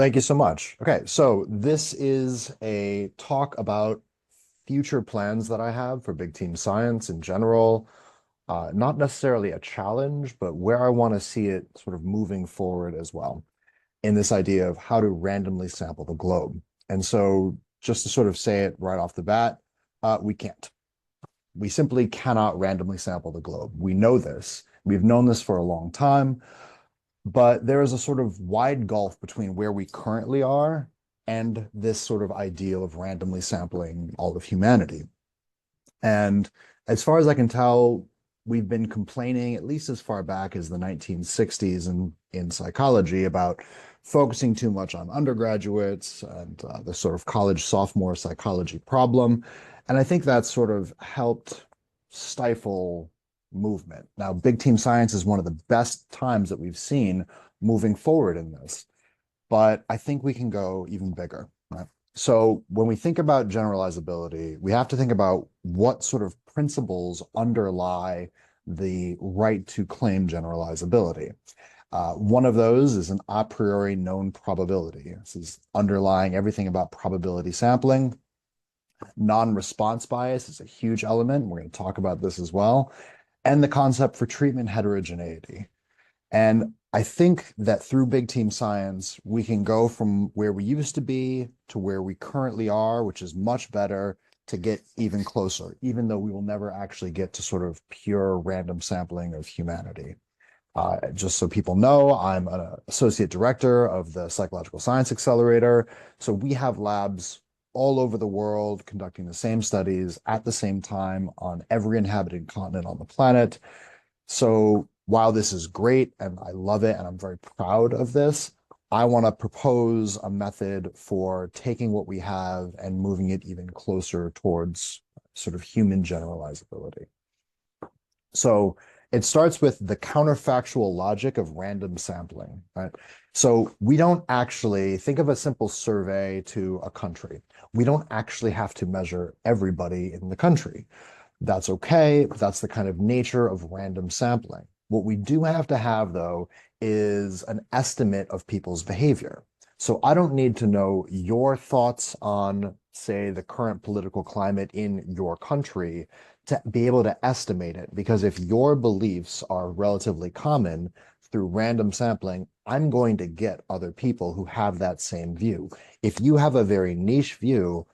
Thank you so much. Okay, so this is a talk about future plans that I have for big team science in general. Not necessarily a challenge, but where I want to see it sort of moving forward as well, in this idea of how to randomly sample the globe. And so, just to sort of say it right off the bat, we can't. We simply cannot randomly sample the globe. We know this. We've known this for a long time. But there is a sort of wide gulf between where we currently are and this sort of ideal of randomly sampling all of humanity. And as far as I can tell, we've been complaining, at least as far back as the 1960s in psychology, about focusing too much on undergraduates and the sort of college sophomore psychology problem. And I think that's sort of helped stifle movement. Now, big team science is one of the best times that we've seen moving forward in this, but I think we can go even bigger, right? So when we think about generalizability, we have to think about what sort of principles underlie the right to claim generalizability. One of those is an a priori known probability. This is underlying everything about probability sampling. Non-response bias is a huge element. We're going to talk about this as well. And the concept for treatment heterogeneity. And I think that through big team science, we can go from where we used to be to where we currently are, which is much better, to get even closer, even though we will never actually get to sort of pure random sampling of humanity. Just so people know, I'm an associate director of the Psychological Science Accelerator. So we have labs all over the world conducting the same studies at the same time on every inhabited continent on the planet. So while this is great and I love it and I'm very proud of this, I want to propose a method for taking what we have and moving it even closer towards sort of human generalizability. So it starts with the counterfactual logic of random sampling, right? So we don't actually think of a simple survey to a country. We don't actually have to measure everybody in the country. That's okay. That's the kind of nature of random sampling. What we do have to have, though, is an estimate of people's behavior. So I don't need to know your thoughts on, say, the current political climate in your country to be able to estimate it. Because if your beliefs are relatively common through random sampling, I'm going to get other people who have that same view. If you have a very niche view,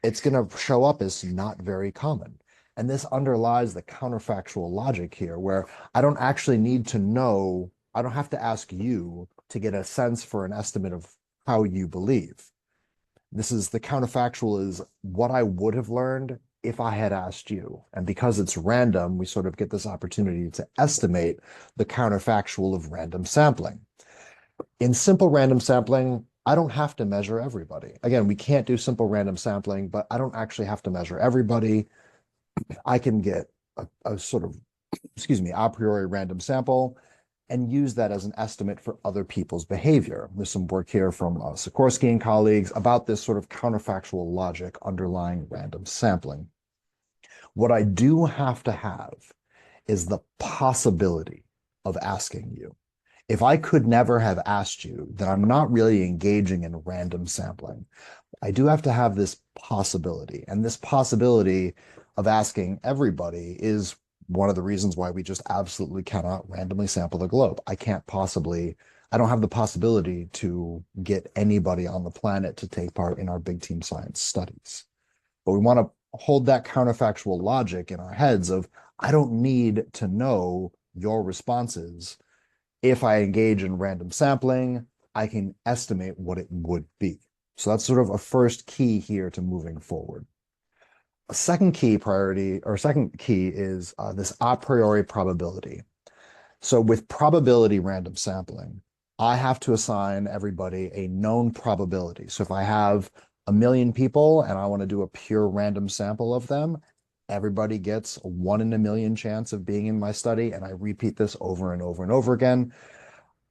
it's going to show up as not very common. And this underlies the counterfactual logic here, where I don't actually need to know, I don't have to ask you to get a sense for an estimate of how you believe. This is the counterfactual is what I would have learned if I had asked you. And because it's random, we sort of get this opportunity to estimate the counterfactual of random sampling. In simple random sampling, I don't have to measure everybody. Again, we can't do simple random sampling, but I don't actually have to measure everybody. I can get a sort of, excuse me, a priori random sample and use that as an estimate for other people's behavior. There's some work here from Sikorsky and colleagues about this sort of counterfactual logic underlying random sampling. What I do have to have is the possibility of asking you. If I could never have asked you, then I'm not really engaging in random sampling. I do have to have this possibility, and this possibility of asking everybody is one of the reasons why we just absolutely cannot randomly sample the globe. I don't have the possibility to get anybody on the planet to take part in our big team science studies. But we want to hold that counterfactual logic in our heads of, I don't need to know your responses. If I engage in random sampling, I can estimate what it would be. So that's sort of a first key here to moving forward. A second key priority or second key is this a priori probability. So with probability random sampling, I have to assign everybody a known probability. So if I have 1,000,000 people and I want to do a pure random sample of them, everybody gets a 1 in a million chance of being in my study, and I repeat this over and over and over again.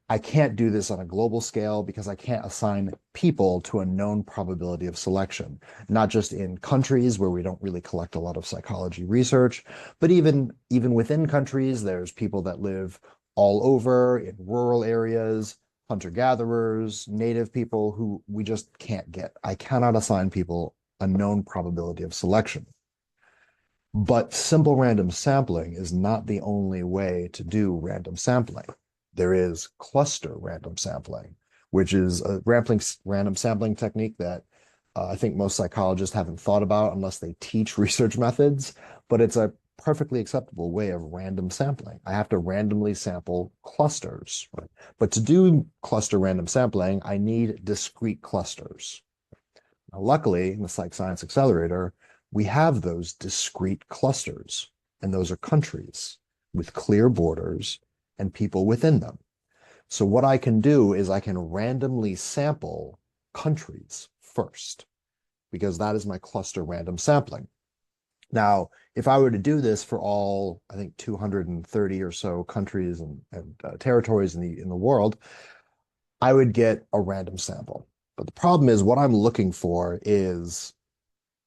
I can't do this on a global scale because I can't assign people to a known probability of selection, not just in countries where we don't really collect a lot of psychology research, but even within countries, there's people that live all over in rural areas. hunter-gatherers, native people who we just can't get. I cannot assign people a known probability of selection. But simple random sampling is not the only way to do random sampling. There is cluster random sampling, which is a random sampling technique that I think most psychologists haven't thought about unless they teach research methods, but it's a perfectly acceptable way of random sampling. I have to randomly sample clusters, right? But to do cluster random sampling, I need discrete clusters. Now, luckily, in the Psych Science Accelerator, we have those discrete clusters, and those are countries with clear borders and people within them. So what I can do is I can randomly sample countries first, because that is my cluster random sampling. Now, if I were to do this for all, I think 230 or so countries and territories in the world, I would get a random sample. But the problem is what I'm looking for is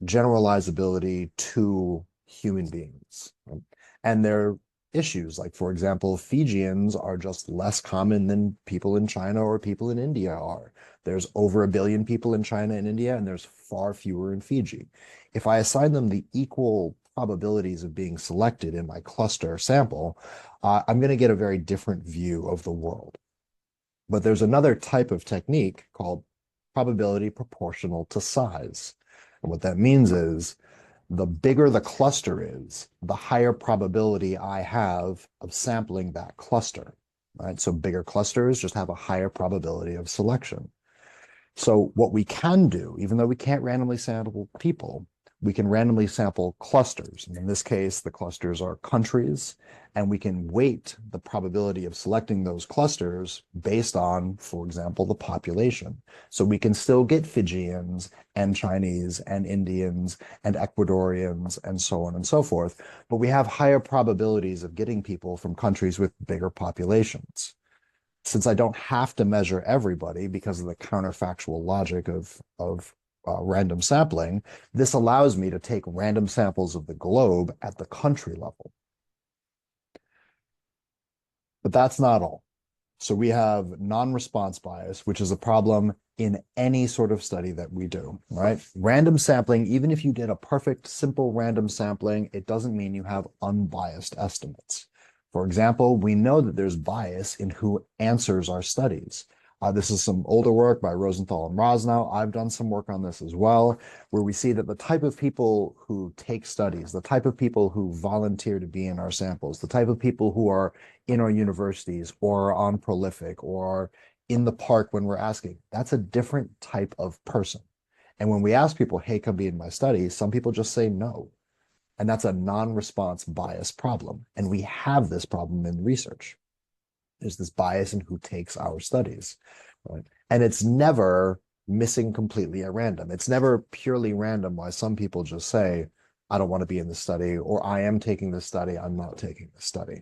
generalizability to human beings. Right? And there are issues like, for example, Fijians are just less common than people in China or people in India are. There's over 1 billion people in China and India, and there's far fewer in Fiji. If I assign them the equal probabilities of being selected in my cluster sample, I'm going to get a very different view of the world. But there's another type of technique called probability proportional to size. And what that means is the bigger the cluster is, the higher probability I have of sampling that cluster, right? So bigger clusters just have a higher probability of selection. So what we can do, even though we can't randomly sample people, we can randomly sample clusters. And in this case, the clusters are countries, and we can weight the probability of selecting those clusters based on, for example, the population. So we can still get Fijians and Chinese and Indians and Ecuadorians and so on and so forth, but we have higher probabilities of getting people from countries with bigger populations. Since I don't have to measure everybody because of the counterfactual logic of random sampling, this allows me to take random samples of the globe at the country level. But that's not all. So we have non-response bias, which is a problem in any sort of study that we do, right? Random sampling, even if you did a perfect, simple random sampling, it doesn't mean you have unbiased estimates. For example, we know that there's bias in who answers our studies. This is some older work by Rosenthal and Rosnow. I've done some work on this as well, where we see that the type of people who take studies, the type of people who volunteer to be in our samples, the type of people who are in our universities or on Prolific or in the park when we're asking, that's a different type of person. And when we ask people, hey, come be in my study, some people just say no. And that's a non-response bias problem. And we have this problem in research. There's this bias in who takes our studies, right? And it's never missing completely at random. It's never purely random why some people just say, I don't want to be in this study, or I am taking this study, I'm not taking this study.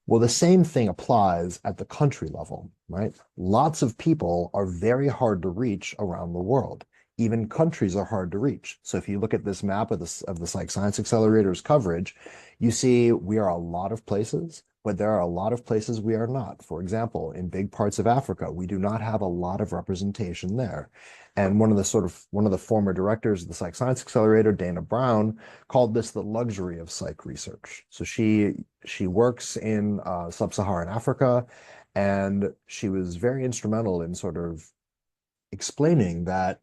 Well, the same thing applies at the country level, right? Lots of people are very hard to reach around the world. Even countries are hard to reach. So if you look at this map of the Psych Science Accelerator's coverage, you see we are a lot of places, but there are a lot of places we are not. For example, in big parts of Africa, we do not have a lot of representation there. And one of the former directors of the Psych Science Accelerator, Dana Brown, called this the luxury of psych research. So she works in sub-Saharan Africa, and she was very instrumental in sort of explaining that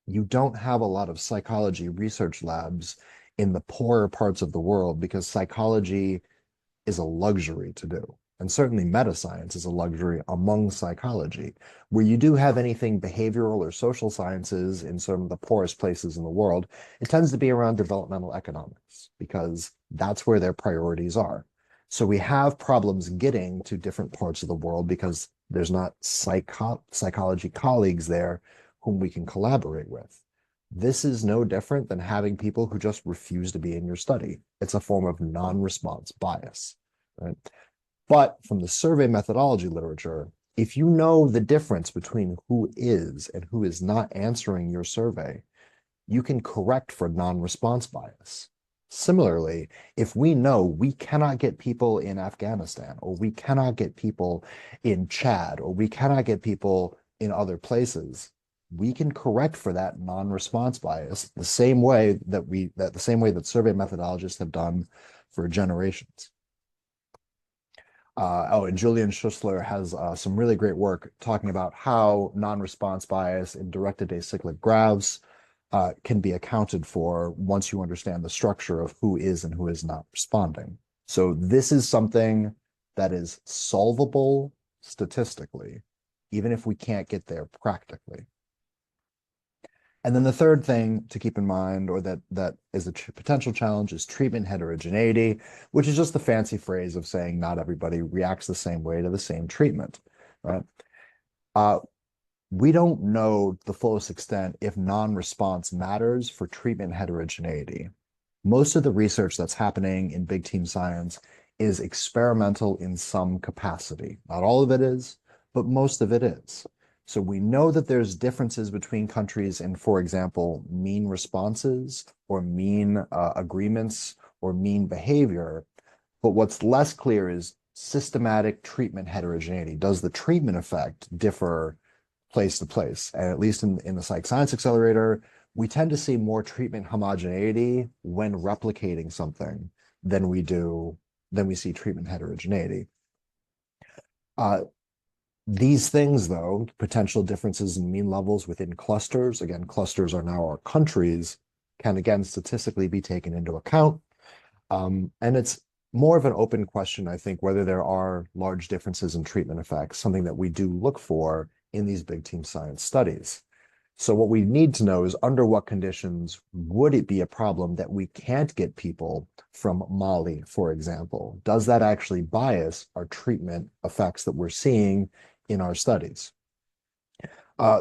you don't have a lot of psychology research labs in the poorer parts of the world because psychology is a luxury to do. And certainly meta-science is a luxury among psychology. Where you do have anything behavioral or social sciences in some of the poorest places in the world, it tends to be around developmental economics because that's where their priorities are. So we have problems getting to different parts of the world because there's not psychology colleagues there whom we can collaborate with. This is no different than having people who just refuse to be in your study. It's a form of non-response bias, right? But from the survey methodology literature, if you know the difference between who is and who is not answering your survey, you can correct for non-response bias. Similarly, if we know we cannot get people in Afghanistan, or we cannot get people in Chad, or we cannot get people in other places, we can correct for that non-response bias the same way that survey methodologists have done for generations. And Julian Schussler has some really great work talking about how non-response bias in directed acyclic graphs can be accounted for once you understand the structure of who is and who is not responding. So this is something that is solvable statistically, even if we can't get there practically. And then the third thing to keep in mind, or that is a potential challenge, is treatment heterogeneity, which is just the fancy phrase of saying not everybody reacts the same way to the same treatment, right? Uh, we don't know the fullest extent if non-response matters for treatment heterogeneity. Most of the research that's happening in big team science is experimental in some capacity. Not all of it is, but most of it is. So we know that there's differences between countries in, for example, mean responses or mean agreements or mean behavior. But what's less clear is systematic treatment heterogeneity. Does the treatment effect differ place to place? And at least in the Psych Science Accelerator, we tend to see more treatment homogeneity when replicating something than we see treatment heterogeneity. These things, though, potential differences in mean levels within clusters, again, clusters are now our countries, can again statistically be taken into account. And it's more of an open question, I think, whether there are large differences in treatment effects, something that we do look for in these big team science studies. So what we need to know is under what conditions would it be a problem that we can't get people from Mali, for example? Does that actually bias our treatment effects that we're seeing in our studies?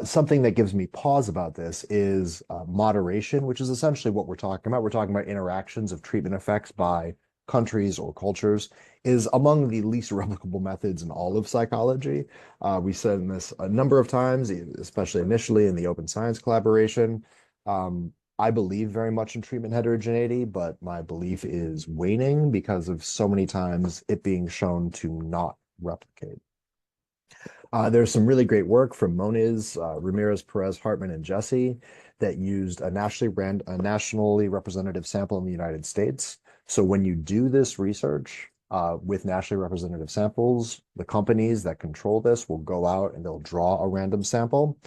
Something that gives me pause about this is moderation, which is essentially what we're talking about. We're talking about interactions of treatment effects by countries or cultures, is among the least replicable methods in all of psychology. We said this a number of times, especially initially in the open science collaboration. I believe very much in treatment heterogeneity, but my belief is waning because of so many times it being shown to not replicate. There's some really great work from Moniz, Ramirez, Perez, Hartman, and Jesse that used a nationally representative sample in the United States. So when you do this research with nationally representative samples, the companies that control this will go out and they'll draw a random sample.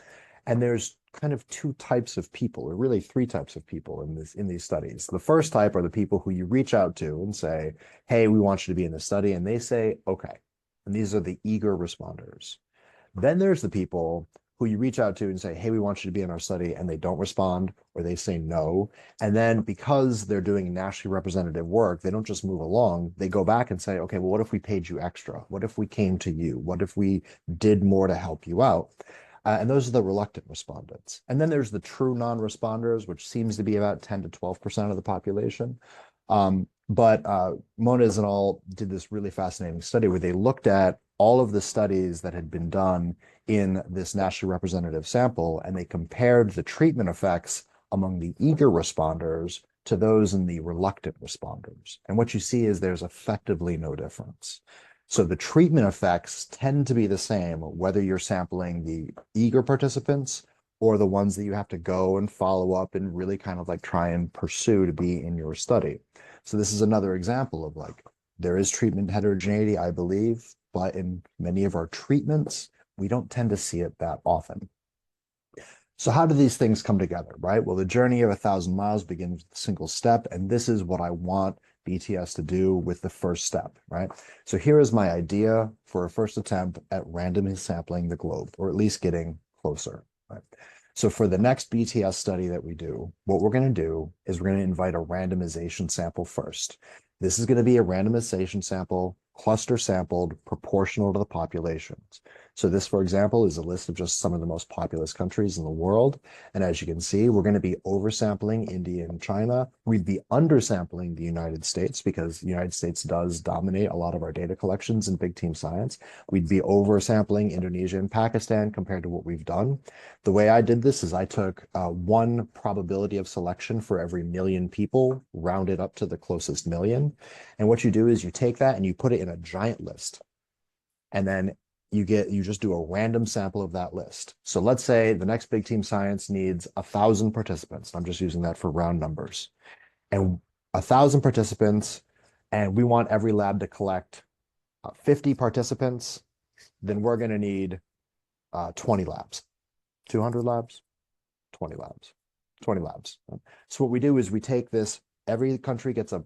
And there's kind of two types of people, or really three types of people in these studies. The first type are the people who you reach out to and say, hey, we want you to be in the study. And they say, okay. And these are the eager responders. Then there's the people who you reach out to and say, hey, we want you to be in our study, and they don't respond or they say no. And then because they're doing nationally representative work, they don't just move along. They go back and say, okay, well, what if we paid you extra? What if we came to you? What if we did more to help you out? And those are the reluctant respondents. And then there's the true non-responders, which seems to be about 10 to 12% of the population. But Moniz and all did this really fascinating study where they looked at all of the studies that had been done in this nationally representative sample, and they compared the treatment effects among the eager responders to those in the reluctant responders. And what you see is there's effectively no difference. So the treatment effects tend to be the same, whether you're sampling the eager participants or the ones that you have to go and follow up and really kind of like try and pursue to be in your study. So this is another example of like, there is treatment heterogeneity, I believe, but in many of our treatments, we don't tend to see it that often. So how do these things come together, right? Well, the journey of 1,000 miles begins with a single step, and this is what I want BTS to do with the first step, right? So here is my idea for a first attempt at randomly sampling the globe, or at least getting closer, right? So for the next BTS study that we do, what we're going to do is we're going to invite a randomization sample first. This is going to be a randomization sample, cluster sampled, proportional to the populations. So this, for example, is a list of just some of the most populous countries in the world. And as you can see, we're going to be oversampling India and China. We'd be undersampling the United States because the United States does dominate a lot of our data collections in big team science. We'd be oversampling Indonesia and Pakistan compared to what we've done. The way I did this is I took one probability of selection for every million people, rounded up to the closest million. And what you do is you take that and you put it in a giant list. And then you just do a random sample of that list. So let's say the next big team science needs 1,000 participants. I'm just using that for round numbers. And 1,000 participants, and we want every lab to collect 50 participants, then we're going to need 20 labs. 200 labs, 20 labs, 20 labs. So what we do is we take this, every country gets a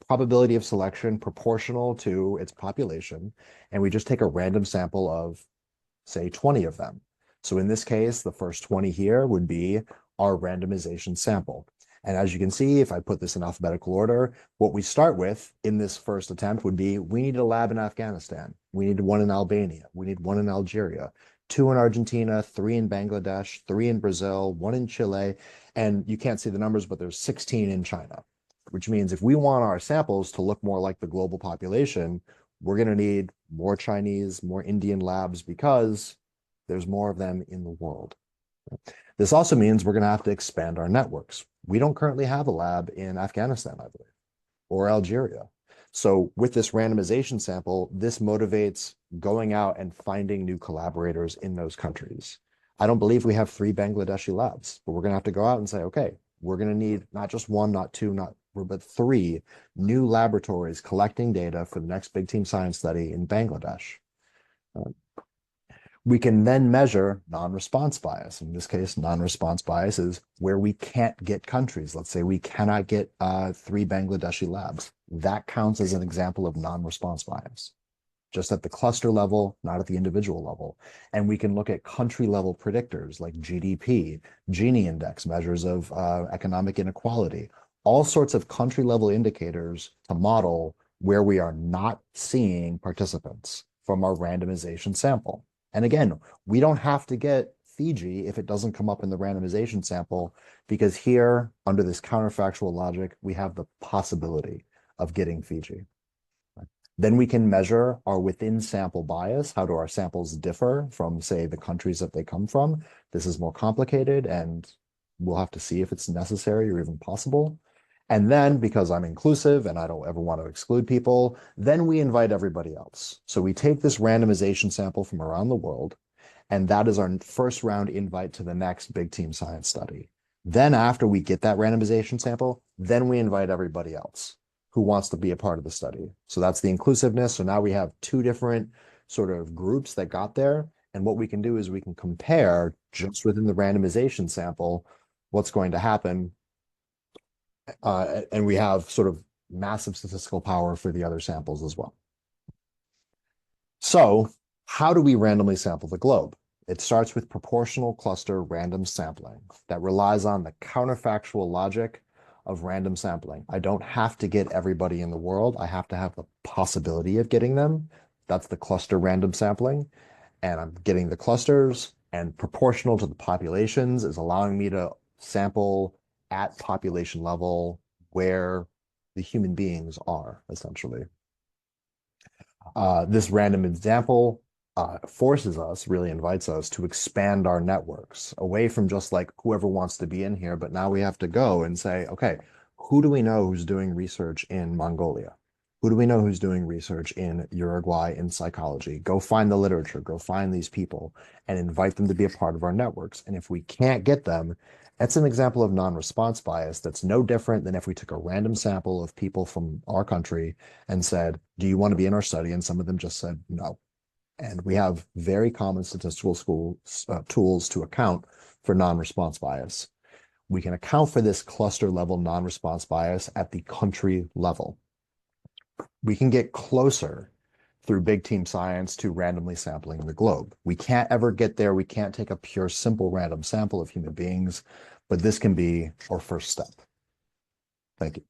probability of selection proportional to its population, and we just take a random sample of, say, 20 of them. So in this case, the first 20 here would be our randomization sample. And as you can see, if I put this in alphabetical order, what we start with in this first attempt would be, we need a lab in Afghanistan. We need one in Albania. We need one in Algeria, 2 in Argentina, 3 in Bangladesh, 3 in Brazil, 1 in Chile. And you can't see the numbers, but there's 16 in China, which means if we want our samples to look more like the global population, we're going to need more Chinese, more Indian labs because there's more of them in the world. This also means we're going to have to expand our networks. We don't currently have a lab in Afghanistan, I believe, or Algeria. So with this randomization sample, this motivates going out and finding new collaborators in those countries. I don't believe we have 3 Bangladeshi labs, but we're going to have to go out and say, okay, we're going to need not just 1, not 2, but 3 new laboratories collecting data for the next big team science study in Bangladesh. We can then measure non-response bias. In this case, non-response bias is where we can't get countries. Let's say we cannot get 3 Bangladeshi labs. That counts as an example of non-response bias, just at the cluster level, not at the individual level. And we can look at country level predictors like GDP, Gini index, measures of economic inequality, all sorts of country level indicators to model where we are not seeing participants from our randomization sample. And again, we don't have to get Fiji if it doesn't come up in the randomization sample, because here, under this counterfactual logic, we have the possibility of getting Fiji. Then we can measure our within sample bias. How do our samples differ from, say, the countries that they come from? This is more complicated, and we'll have to see if it's necessary or even possible. And then, because I'm inclusive and I don't ever want to exclude people, then we invite everybody else. So we take this randomization sample from around the world, and that is our first round invite to the next big team science study. Then after we get that randomization sample, then we invite everybody else who wants to be a part of the study. So that's the inclusiveness. So now we have 2 different sort of groups that got there. And what we can do is we can compare just within the randomization sample what's going to happen. And we have sort of massive statistical power for the other samples as well. So how do we randomly sample the globe? It starts with proportional cluster random sampling that relies on the counterfactual logic of random sampling. I don't have to get everybody in the world. I have to have the possibility of getting them. That's the cluster random sampling. And I'm getting the clusters, and proportional to the populations is allowing me to sample at population level where the human beings are, essentially. This random example forces us, really invites us to expand our networks away from just like whoever wants to be in here, but now we have to go and say, okay, who do we know who's doing research in Mongolia? Who do we know who's doing research in Uruguay in psychology? Go find the literature, go find these people and invite them to be a part of our networks. And if we can't get them, that's an example of non-response bias that's no different than if we took a random sample of people from our country and said, do you want to be in our study? And some of them just said no. And we have very common statistical tools to account for non-response bias. We can account for this cluster level non-response bias at the country level. We can get closer through big team science to randomly sampling the globe. We can't ever get there. We can't take a pure, simple random sample of human beings, but this can be our first step. Thank you.